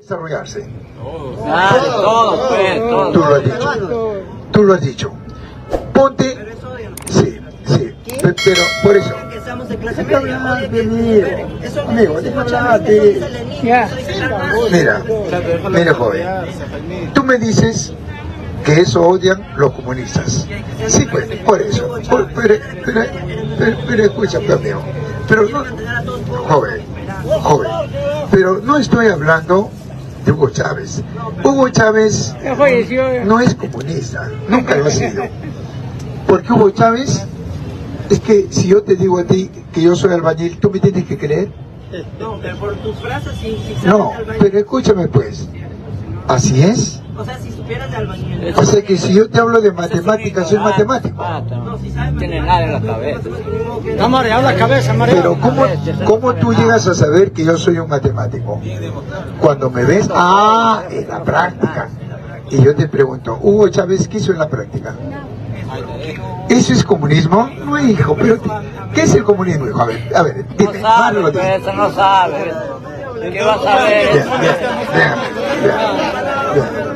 Desarrollarse. Todo. Tú lo has dicho. Tú lo has dicho. Ponte. Sí. Pero por eso. Amigo, déjame hablarte. Mira, joven. Tú me dices que eso odian los comunistas. Sí, pues, por eso. Pero escúchame, amigo. Pero no, joven. Pero no estoy hablando de Hugo Chávez. Hugo Chávez no es comunista, nunca lo ha sido. Porque Hugo Chávez, es que si yo te digo a ti que yo soy albañil, ¿tú me tienes que creer? No, pero por tus frases sí. No, pero escúchame pues, ¿así es? O sea, si supieras de albañil. O sea que si yo te hablo de matemáticas, soy matemático. No, si sabes. No tiene nada en la cabeza. Está mareado la cabeza, mareado. Pero ¿cómo tú llegas a saber que yo soy un matemático? Cuando me ves, en la práctica. Y yo te pregunto, Hugo Chávez, ¿qué hizo en la práctica? ¿Eso es comunismo? No, hijo, pero ¿qué es el comunismo, hijo? A ver, dime. No sabe, eso no sabe. ¿Qué vas a ver?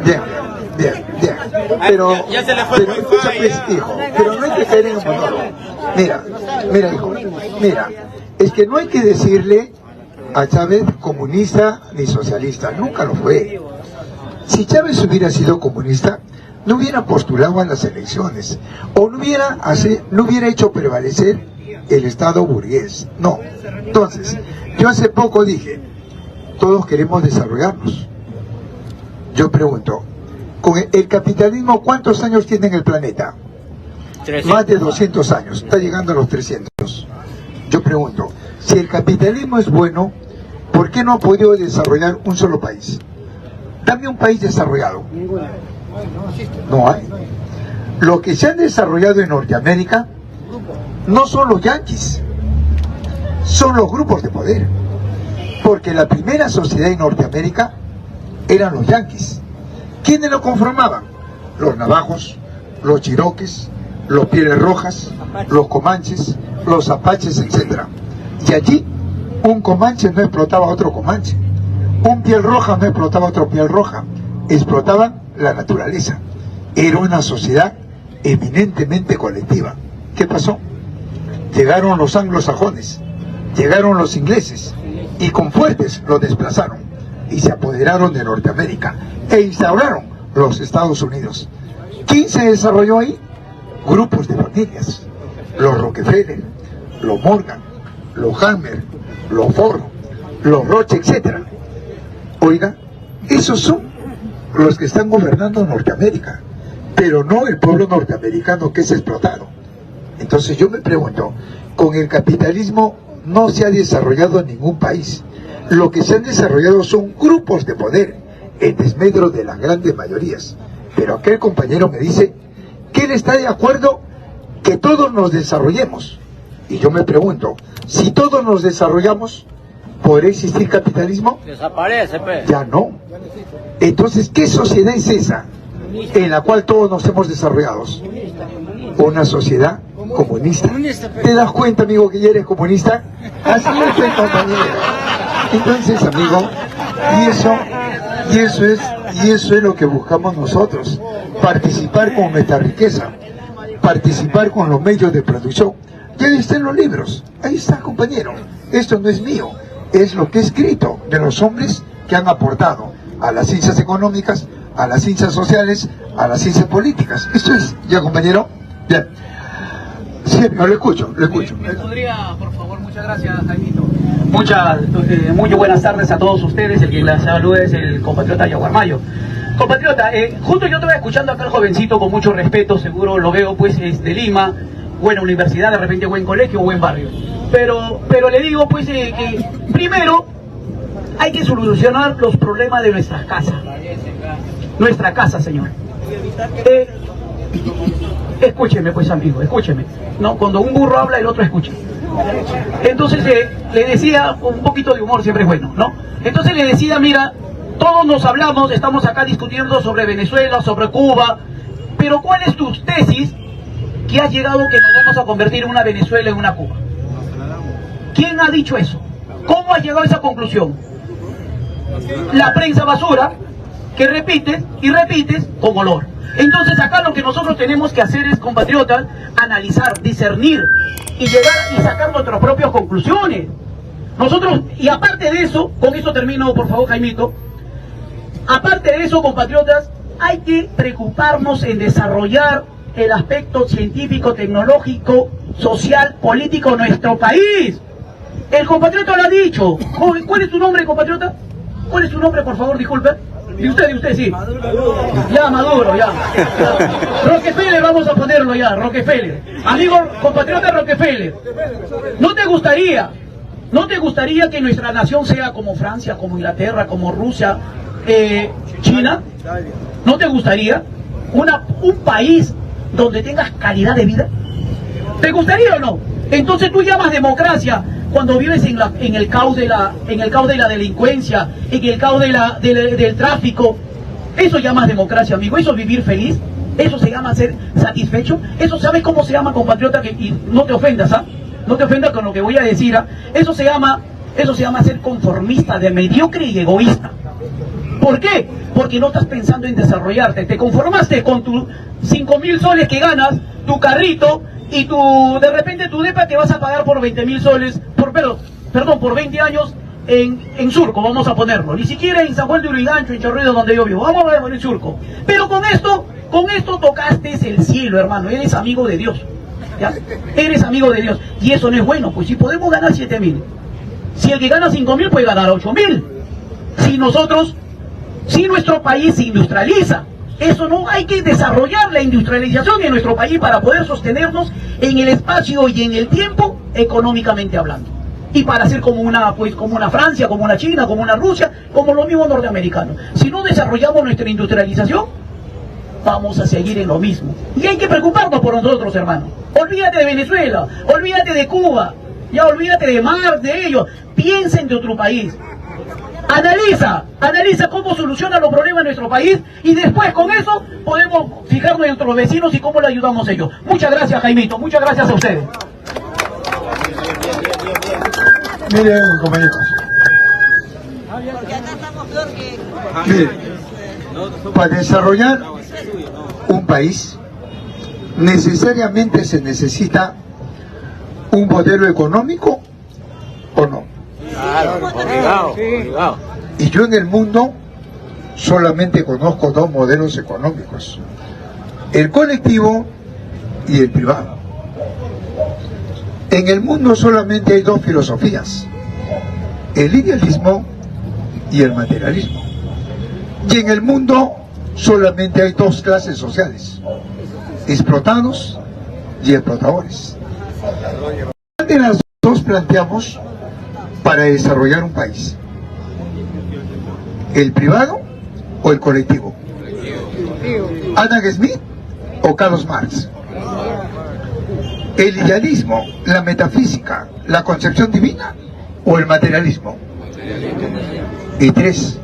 Bien. Pero escucha pues, hijo, pero no hay que caer en un monólogo. Mira, hijo, es que no hay que decirle a Chávez comunista ni socialista, nunca lo fue. Si Chávez hubiera sido comunista, no hubiera postulado a las elecciones, o no hubiera hecho prevalecer el Estado burgués, no. Entonces, yo hace poco dije, todos queremos desarrollarnos. Yo pregunto, con el capitalismo, ¿cuántos años tiene en el planeta? 300. Más de 200 años, está llegando a los 300. Yo pregunto, si el capitalismo es bueno, ¿por qué no ha podido desarrollar un solo país? Dame un país desarrollado. No hay. Lo que se han desarrollado en Norteamérica no son los yanquis, son los grupos de poder. Porque la primera sociedad en Norteamérica eran los yanquis. ¿Quiénes lo conformaban? Los navajos, los chiroques, los pieles rojas, los comanches, los apaches, etc. Y allí un comanche no explotaba a otro comanche, un piel roja no explotaba a otro piel roja, explotaban la naturaleza. Era una sociedad eminentemente colectiva. ¿Qué pasó? Llegaron los anglosajones, llegaron los ingleses y con fuertes los desplazaron y se apoderaron de Norteamérica e instauraron los Estados Unidos. ¿Quién se desarrolló ahí? Grupos de familias, los Rockefeller, los Morgan, los Hammer, los Ford, los Roche, etc. Oiga, esos son los que están gobernando Norteamérica, pero no el pueblo norteamericano que es explotado. Entonces yo me pregunto, con el capitalismo no se ha desarrollado ningún país. Lo que se han desarrollado son grupos de poder en desmedro de las grandes mayorías. Pero aquel compañero me dice que él está de acuerdo que todos nos desarrollemos. Y yo me pregunto, si todos nos desarrollamos, ¿podrá existir capitalismo? Desaparece, pues. Ya no. Entonces, ¿qué sociedad es esa en la cual todos nos hemos desarrollado? Una sociedad comunista. ¿Te das cuenta, amigo, que ya eres comunista? Así es el compañero. Entonces, amigo, y eso es lo que buscamos nosotros, participar con nuestra riqueza, participar con los medios de producción. Y ahí están los libros, ahí está, compañero. Esto no es mío, es lo que he escrito de los hombres que han aportado a las ciencias económicas, a las ciencias sociales, a las ciencias políticas. Esto es, ¿ya, compañero? Bien. Sí, lo escucho. ¿Me podría, por favor? Muchas gracias, Jaimito. Muy buenas tardes a todos ustedes. El que les saluda es el compatriota Yaguarmayo. Compatriota, justo yo estaba escuchando acá al jovencito con mucho respeto, seguro lo veo pues de Lima, buena universidad, de repente buen colegio, buen barrio. Pero le digo pues que primero hay que solucionar los problemas de nuestras casas. Nuestra casa, señor. Escúcheme pues, amigo, escúcheme. No, cuando un burro habla, el otro escucha. Entonces le decía, un poquito de humor siempre es bueno, ¿no? Entonces le decía, mira, todos nos hablamos, estamos acá discutiendo sobre Venezuela, sobre Cuba, pero ¿cuál es tu tesis que has llegado que nos vamos a convertir en una Venezuela, en una Cuba? ¿Quién ha dicho eso? ¿Cómo has llegado a esa conclusión? la prensa basura que repites y repites con olor. Entonces acá lo que nosotros tenemos que hacer es, compatriotas, analizar, discernir y llegar y sacar nuestras propias conclusiones. Nosotros, y aparte de eso, con eso termino por favor Jaimito, aparte de eso, compatriotas, hay que preocuparnos en desarrollar el aspecto científico, tecnológico, social, político de nuestro país. El compatriota lo ha dicho. ¿Cuál es su nombre, compatriota? ¿Cuál es su nombre, por favor? Disculpe. De usted, sí. Ya, Maduro, ya. Rockefeller, vamos a ponerlo ya, Rockefeller. Amigo, compatriota Rockefeller, ¿no te gustaría que nuestra nación sea como Francia, como Inglaterra, como Rusia, China? ¿No te gustaría un país donde tengas calidad de vida? ¿Te gustaría o no? Entonces tú llamas democracia cuando vives en el caos de la delincuencia, en el caos del tráfico. Eso llamas democracia, amigo. Eso es vivir feliz. Eso se llama ser satisfecho. Eso, ¿sabes cómo se llama, compatriota? Y no te ofendas, ¿ah? No te ofendas con lo que voy a decir, ¿ah? Eso se llama ser conformista, de mediocre y egoísta. ¿Por qué? Porque no estás pensando en desarrollarte. Te conformaste con tus 5.000 soles que ganas, tu carrito, y de repente tu depa que vas a pagar por 20.000 soles, por 20 años en Surco, vamos a ponerlo. Ni siquiera en San Juan de Urigancho, en Chorrillos, donde yo vivo. Vamos a ver en Surco. Pero con esto tocaste el cielo, hermano. Eres amigo de Dios. ¿Ya? Eres amigo de Dios. Y eso no es bueno, pues si podemos ganar 7.000. Si el que gana 5.000 puede ganar 8.000. Si nuestro país se industrializa. Eso no, hay que desarrollar la industrialización en nuestro país para poder sostenernos en el espacio y en el tiempo, económicamente hablando. Y para ser como una Francia, como una China, como una Rusia, como los mismos norteamericanos. Si no desarrollamos nuestra industrialización, vamos a seguir en lo mismo. Y hay que preocuparnos por nosotros, hermanos. Olvídate de Venezuela, olvídate de Cuba, ya olvídate de Mar, de ellos. Piensen de otro país. Analiza cómo soluciona los problemas de nuestro país y después con eso podemos fijarnos en nuestros vecinos y cómo le ayudamos a ellos. Muchas gracias, Jaimito, muchas gracias a ustedes. Miren, compañeros. Miren, para desarrollar un país necesariamente se necesita un modelo económico o no. Claro, obligado. Y yo en el mundo solamente conozco dos modelos económicos: el colectivo y el privado. En el mundo solamente hay dos filosofías: el idealismo y el materialismo. Y en el mundo solamente hay dos clases sociales: explotados y explotadores. ¿Cuál de las dos planteamos para desarrollar un país? ¿El privado o el colectivo? ¿Adam Smith o Carlos Marx? ¿El idealismo, la metafísica, la concepción divina o el materialismo? Y tres,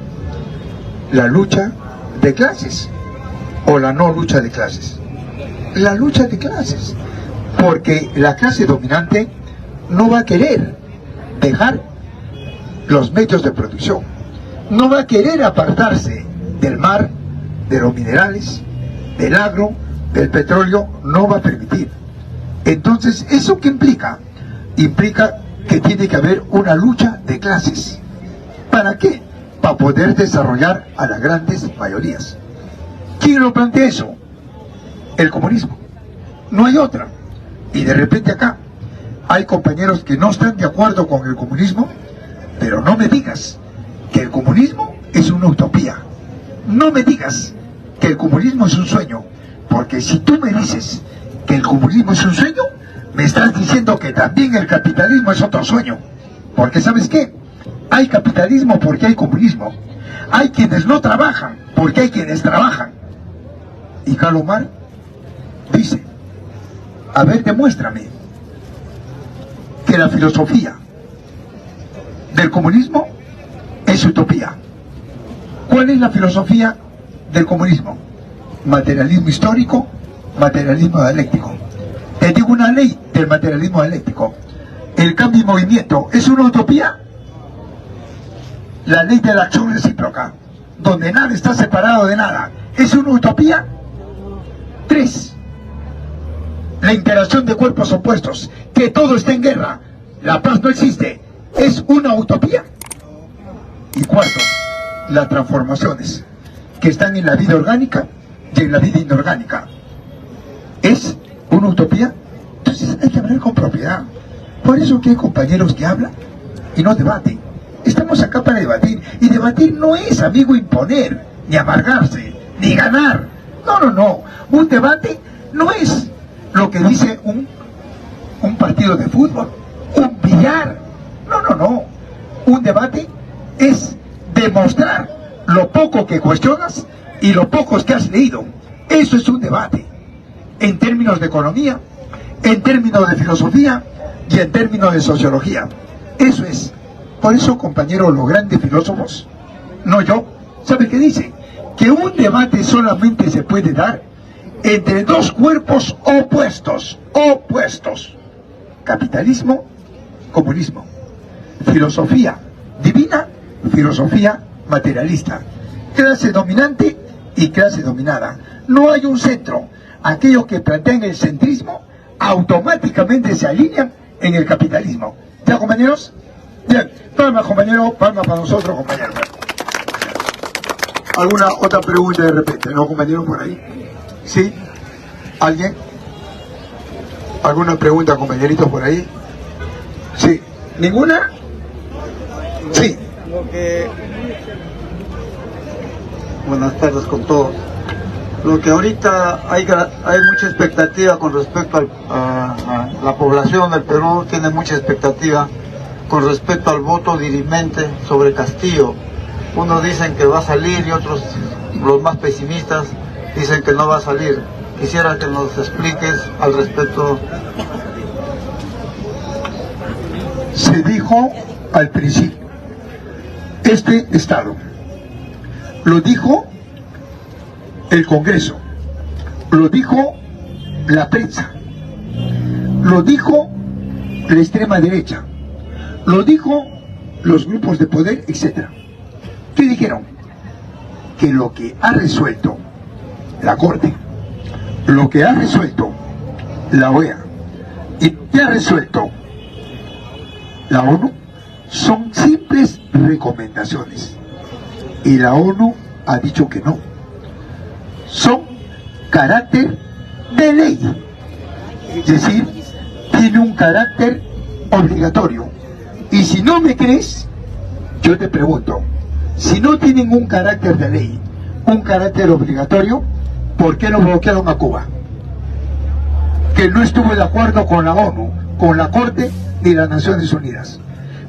¿la lucha de clases o la no lucha de clases? La lucha de clases, porque la clase dominante no va a querer dejar los medios de producción, no va a querer apartarse del mar, de los minerales, del agro, del petróleo, no va a permitir. Entonces, ¿eso qué implica? Implica que tiene que haber una lucha de clases. ¿Para qué? Para poder desarrollar a las grandes mayorías. ¿Quién lo plantea eso? El comunismo. No hay otra. Y de repente acá hay compañeros que no están de acuerdo con el comunismo, pero no me digas que el comunismo es una utopía. No me digas que el comunismo es un sueño, porque si tú me dices que el comunismo es un sueño, me estás diciendo que también el capitalismo es otro sueño. Porque ¿sabes qué? Hay capitalismo porque hay comunismo. Hay quienes no trabajan porque hay quienes trabajan. Y Carlos Marx dice: a ver, demuéstrame que la filosofía del comunismo es utopía. ¿Cuál es la filosofía del comunismo? Materialismo histórico, materialismo dialéctico. Te digo una ley del materialismo dialéctico: el cambio y movimiento es una utopía. la ley de la acción recíproca, donde nada está separado de nada, ¿es una utopía? 3. La interacción de cuerpos opuestos, que todo está en guerra, la paz no existe, ¿es una utopía? Y 4. Las transformaciones que están en la vida orgánica y en la vida inorgánica, ¿es una utopía? Entonces hay que hablar con propiedad. Por eso que hay compañeros que hablan y no debaten. Estamos acá para debatir, y debatir no es, amigo, imponer, ni amargarse, ni ganar. No. Un debate no es lo que dice un partido de fútbol, un billar. No. Un debate es demostrar lo poco que cuestionas y lo poco que has leído. Eso es un debate, en términos de economía, en términos de filosofía y en términos de sociología. Eso es. Por eso, compañeros, los grandes filósofos, no yo, ¿saben qué dicen? Que un debate solamente se puede dar entre dos cuerpos opuestos. Capitalismo, comunismo. Filosofía divina, filosofía materialista. Clase dominante y clase dominada. No hay un centro. Aquellos que plantean el centrismo automáticamente se alinean en el capitalismo. ¿Ya, compañeros? Bien, palma, compañero, palma para nosotros, compañeros. ¿Alguna otra pregunta de repente? ¿No, compañero, por ahí? ¿Sí? ¿Alguien? ¿Alguna pregunta, compañeritos, por ahí? ¿Sí? ¿Ninguna? Sí. Buenas tardes con todos. Lo que ahorita hay mucha expectativa con respecto a la población del Perú, tiene mucha expectativa con respecto al voto dirimente sobre Castillo. Unos dicen que va a salir y otros, los más pesimistas, dicen que no va a salir. Quisiera que nos expliques al respecto. Se dijo al principio, este Estado, lo dijo el Congreso, lo dijo la prensa, lo dijo la extrema derecha, lo dijo los grupos de poder, etc. ¿Qué dijeron? Que lo que ha resuelto la Corte, lo que ha resuelto la OEA y lo que ha resuelto la ONU son simples recomendaciones. Y la ONU ha dicho que no. Son carácter de ley. Es decir, tiene un carácter obligatorio. Y si no me crees, yo te pregunto, si no tienen un carácter de ley, un carácter obligatorio, ¿por qué no bloquearon a Cuba? Que no estuvo de acuerdo con la ONU, con la Corte ni las Naciones Unidas.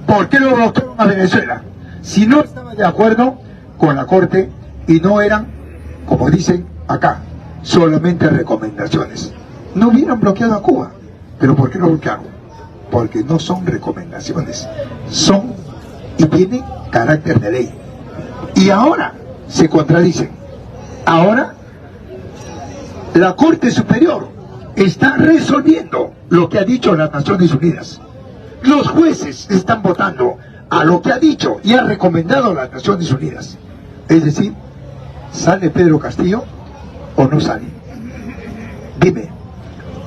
¿Por qué lo bloquearon a Venezuela? Si no estaba de acuerdo con la Corte y no eran, como dicen acá, solamente recomendaciones. No hubieran bloqueado a Cuba. ¿Pero por qué lo bloquearon? Porque no son recomendaciones, son y tienen carácter de ley. Y ahora se contradicen. Ahora la Corte Superior está resolviendo lo que ha dicho las Naciones Unidas. Los jueces están votando a lo que ha dicho y ha recomendado las Naciones Unidas. Es decir, ¿sale Pedro Castillo o no sale? Dime,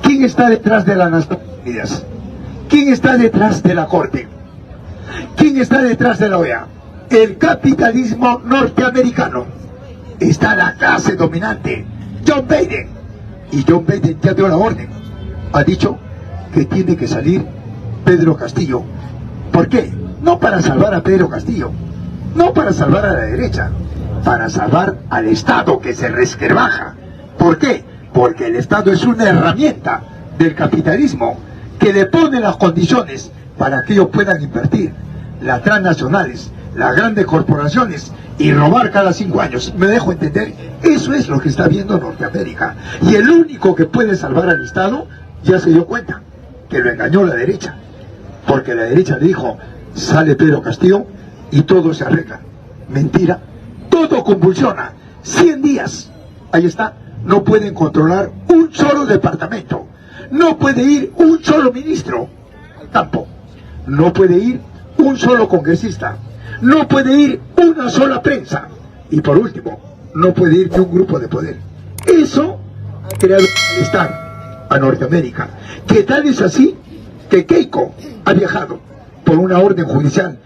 ¿quién está detrás de las Naciones Unidas? ¿Quién está detrás de la Corte? ¿Quién está detrás de la OEA? El capitalismo norteamericano. Está la clase dominante, John Biden. Y John Biden ya dio la orden. Ha dicho que tiene que salir Pedro Castillo. ¿Por qué? No para salvar a Pedro Castillo, no para salvar a la derecha, para salvar al Estado que se resquebraja. ¿Por qué? Porque el Estado es una herramienta del capitalismo que le pone las condiciones para que ellos puedan invertir, las transnacionales, las grandes corporaciones, y robar cada 5 años. ¿Me dejo entender? Eso es lo que está viendo Norteamérica. Y el único que puede salvar al Estado ya se dio cuenta que lo engañó la derecha, porque la derecha le dijo, sale Pedro Castillo y todo se arregla. Mentira, todo convulsiona. 100 días, ahí está, no pueden controlar un solo departamento, no puede ir un solo ministro al campo, no puede ir un solo congresista, no puede ir una sola prensa. Y por último, no puede ir ni un grupo de poder. Eso ha creado malestar a Norteamérica. Que tal es así que Keiko ha viajado por una orden judicial